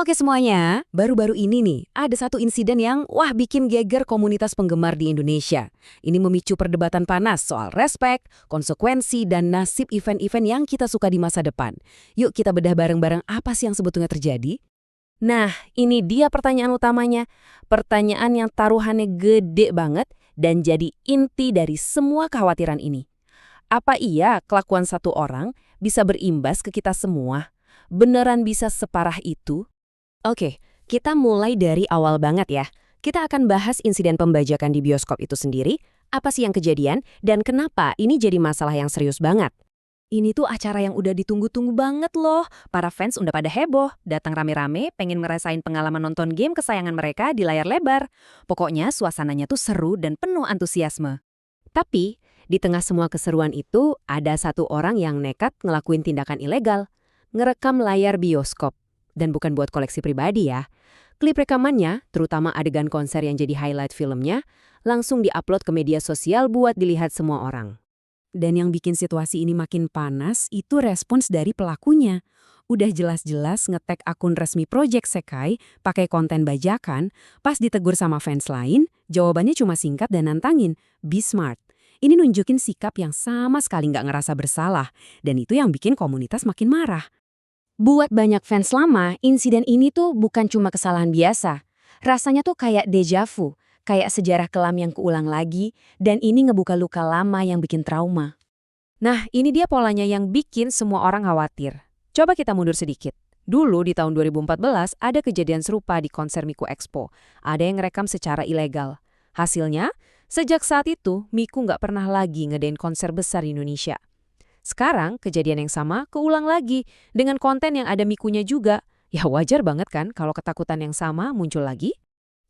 Oke semuanya, baru-baru ini nih, ada satu insiden yang bikin geger komunitas penggemar di Indonesia. Ini memicu perdebatan panas soal respek, konsekuensi, dan nasib event-event yang kita suka di masa depan. Yuk kita bedah bareng-bareng apa sih yang sebetulnya terjadi? Nah, ini dia pertanyaan utamanya. Pertanyaan yang taruhannya gede banget dan jadi inti dari semua kekhawatiran ini. Apa iya kelakuan satu orang bisa berimbas ke kita semua? Beneran bisa separah itu? Oke, kita mulai dari awal banget ya. Kita akan bahas insiden pembajakan di bioskop itu sendiri, apa sih yang kejadian, dan kenapa ini jadi masalah yang serius banget. Ini tuh acara yang udah ditunggu-tunggu banget loh. Para fans udah pada heboh, datang rame-rame pengen ngerasain pengalaman nonton game kesayangan mereka di layar lebar. Pokoknya suasananya tuh seru dan penuh antusiasme. Tapi, di tengah semua keseruan itu, ada satu orang yang nekat ngelakuin tindakan ilegal. Ngerekam layar bioskop. Dan bukan buat koleksi pribadi ya. Klip rekamannya, terutama adegan konser yang jadi highlight filmnya, langsung diupload ke media sosial buat dilihat semua orang. Dan yang bikin situasi ini makin panas itu respons dari pelakunya. Udah jelas-jelas nge-tag akun resmi Project Sekai pakai konten bajakan, pas ditegur sama fans lain, jawabannya cuma singkat dan nantangin, be smart. Ini nunjukin sikap yang sama sekali nggak ngerasa bersalah, dan itu yang bikin komunitas makin marah. Buat banyak fans lama, insiden ini tuh bukan cuma kesalahan biasa. Rasanya tuh kayak deja vu, kayak sejarah kelam yang keulang lagi, dan ini ngebuka luka lama yang bikin trauma. Nah, ini dia polanya yang bikin semua orang khawatir. Coba kita mundur sedikit. Dulu di tahun 2014 ada kejadian serupa di konser Miku Expo. Ada yang ngerekam secara ilegal. Hasilnya, sejak saat itu Miku nggak pernah lagi ngedain konser besar di Indonesia. Sekarang kejadian yang sama keulang lagi dengan konten yang ada Mikunya juga. Ya wajar banget kan kalau ketakutan yang sama muncul lagi?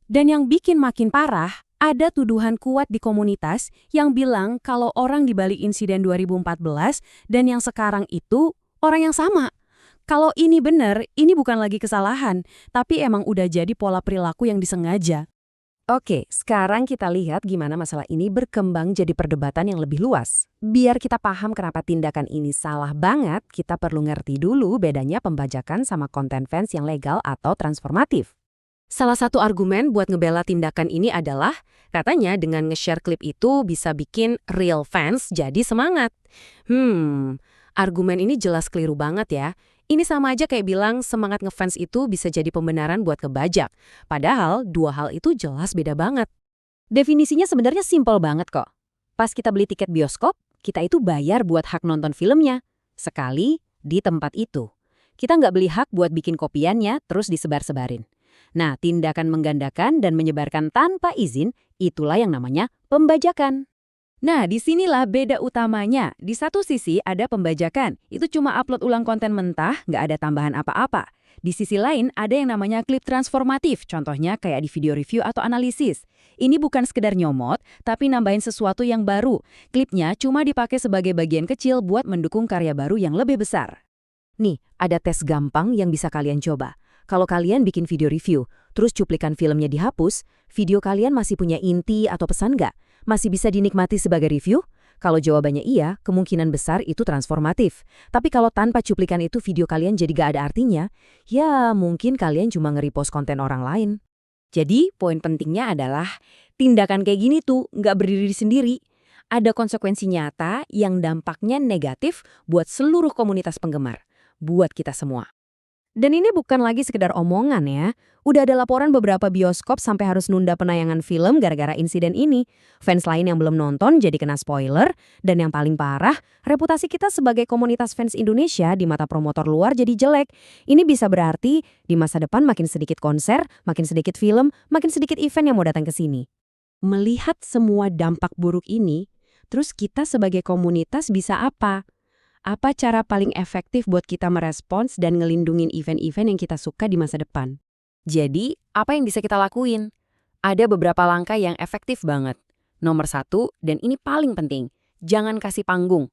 Dan yang bikin makin parah, ada tuduhan kuat di komunitas yang bilang kalau orang di balik insiden 2014 dan yang sekarang itu orang yang sama. Kalau ini benar, ini bukan lagi kesalahan, tapi emang udah jadi pola perilaku yang disengaja. Oke, sekarang kita lihat gimana masalah ini berkembang jadi perdebatan yang lebih luas. Biar kita paham kenapa tindakan ini salah banget, kita perlu ngerti dulu bedanya pembajakan sama konten fans yang legal atau transformatif. Salah satu argumen buat ngebela tindakan ini adalah, katanya dengan nge-share klip itu bisa bikin real fans jadi semangat. Argumen ini jelas keliru banget ya. Ini sama aja kayak bilang semangat ngefans itu bisa jadi pembenaran buat ngebajak. Padahal dua hal itu jelas beda banget. Definisinya sebenarnya simpel banget kok. Pas kita beli tiket bioskop, kita itu bayar buat hak nonton filmnya. Sekali di tempat itu. Kita nggak beli hak buat bikin kopiannya terus disebar-sebarin. Nah, tindakan menggandakan dan menyebarkan tanpa izin, itulah yang namanya pembajakan. Nah, disinilah beda utamanya. Di satu sisi ada pembajakan, itu cuma upload ulang konten mentah, nggak ada tambahan apa-apa. Di sisi lain ada yang namanya klip transformatif, contohnya kayak di video review atau analisis. Ini bukan sekedar nyomot, tapi nambahin sesuatu yang baru. Klipnya cuma dipakai sebagai bagian kecil buat mendukung karya baru yang lebih besar. Nih, ada tes gampang yang bisa kalian coba. Kalau kalian bikin video review, terus cuplikan filmnya dihapus, video kalian masih punya inti atau pesan nggak? Masih bisa dinikmati sebagai review? Kalau jawabannya iya, kemungkinan besar itu transformatif. Tapi kalau tanpa cuplikan itu video kalian jadi gak ada artinya, ya mungkin kalian cuma nge-repost konten orang lain. Jadi, poin pentingnya adalah tindakan kayak gini tuh nggak berdiri sendiri. Ada konsekuensi nyata yang dampaknya negatif buat seluruh komunitas penggemar. Buat kita semua. Dan ini bukan lagi sekedar omongan ya. Udah ada laporan beberapa bioskop sampai harus nunda penayangan film gara-gara insiden ini. Fans lain yang belum nonton jadi kena spoiler. Dan yang paling parah, reputasi kita sebagai komunitas fans Indonesia di mata promotor luar jadi jelek. Ini bisa berarti di masa depan makin sedikit konser, makin sedikit film, makin sedikit event yang mau datang ke sini. Melihat semua dampak buruk ini, terus kita sebagai komunitas bisa apa? Apa cara paling efektif buat kita merespons dan ngelindungin event-event yang kita suka di masa depan? Jadi, apa yang bisa kita lakuin? Ada beberapa langkah yang efektif banget. Nomor 1, dan ini paling penting, jangan kasih panggung.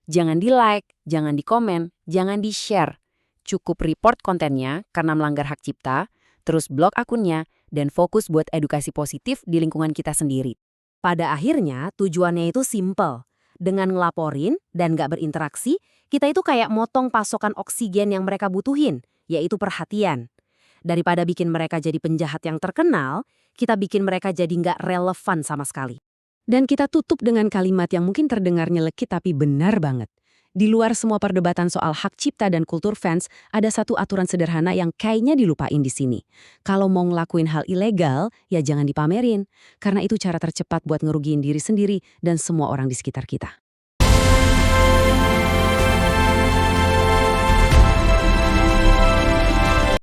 Jangan di-like, jangan di-komen, jangan di-share. Cukup report kontennya karena melanggar hak cipta, terus blok akunnya, dan fokus buat edukasi positif di lingkungan kita sendiri. Pada akhirnya, tujuannya itu simple. Dengan ngelaporin dan gak berinteraksi, kita itu kayak motong pasokan oksigen yang mereka butuhin, yaitu perhatian. Daripada bikin mereka jadi penjahat yang terkenal, kita bikin mereka jadi nggak relevan sama sekali. Dan kita tutup dengan kalimat yang mungkin terdengar nyelekit tapi benar banget. Di luar semua perdebatan soal hak cipta dan kultur fans, ada satu aturan sederhana yang kayaknya dilupain di sini. Kalau mau ngelakuin hal ilegal, ya jangan dipamerin. Karena itu cara tercepat buat ngerugiin diri sendiri dan semua orang di sekitar kita.